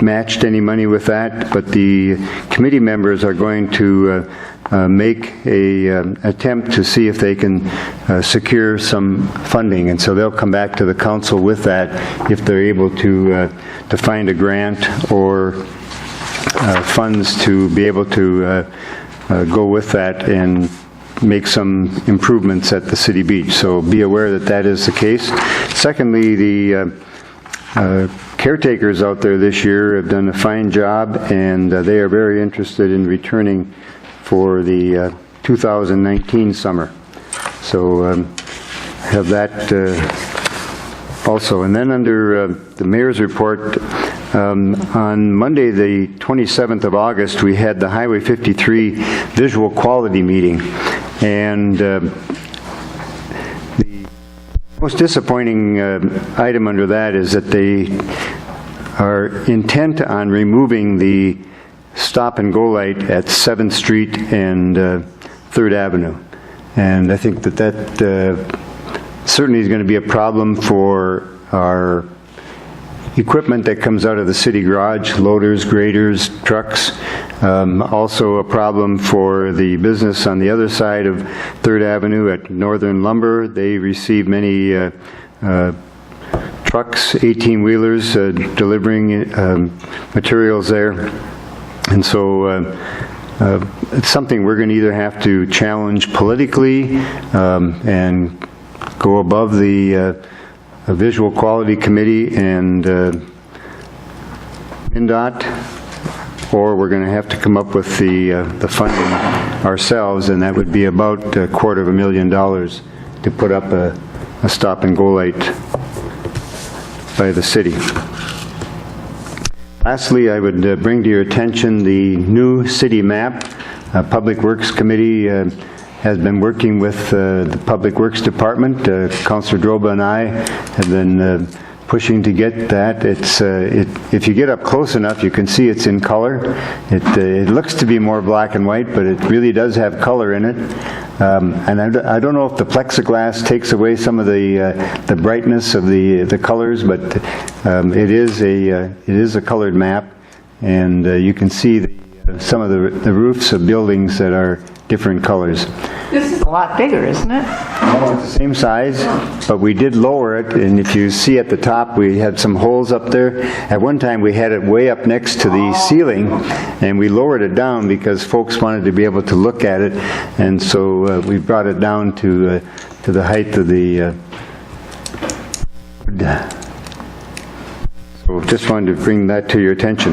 matched any money with that, but the committee members are going to make an attempt to see if they can secure some funding, and so they'll come back to the council with that if they're able to find a grant or funds to be able to go with that and make some improvements at the city beach. So be aware that that is the case. Secondly, the caretakers out there this year have done a fine job, and they are very interested in returning for the 2019 summer. So have that also. And then under the mayor's report, on Monday, the 27th of August, we had the Highway 53 visual quality meeting, and the most disappointing item under that is that they are intent on removing the stop-and-go light at 7th Street and 3rd Avenue. And I think that certainly is going to be a problem for our equipment that comes out of the city garage, loaders, graders, trucks. Also a problem for the business on the other side of 3rd Avenue at Northern Lumber. They receive many trucks, 18-wheelers, delivering materials there. And so it's something we're going to either have to challenge politically and go above the a visual quality committee and MnDOT, or we're going to have to come up with the funding ourselves, and that would be about $250,000 to put up a stop-and-go light by the city. Lastly, I would bring to your attention the new city map. Public Works Committee has been working with the Public Works Department. Councilor Droba and I have been pushing to get that. If you get up close enough, you can see it's in color. It looks to be more black and white, but it really does have color in it. And I don't know if the plexiglass takes away some of the brightness of the colors, but it is a colored map, and you can see some of the roofs of buildings that are different colors. This is a lot bigger, isn't it? No, it's the same size, but we did lower it, and if you see at the top, we had some holes up there. At one time, we had it way up next to the ceiling, and we lowered it down because folks wanted to be able to look at it, and so we brought it down to the height of the... So just wanted to bring that to your attention.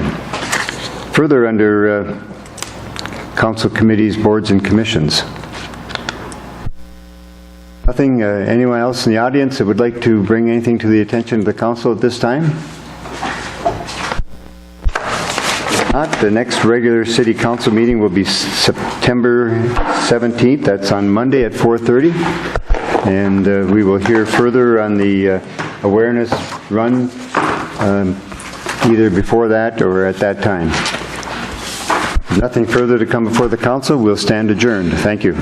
Further, under council committees, boards, and commissions. Nothing. Anyone else in the audience that would like to bring anything to the attention of the council at this time? If not, the next regular city council meeting will be September 17th. That's on Monday at 4:30. And we will hear further on the awareness run either before that or at that time. Nothing further to come before the council. We'll stand adjourned. Thank you.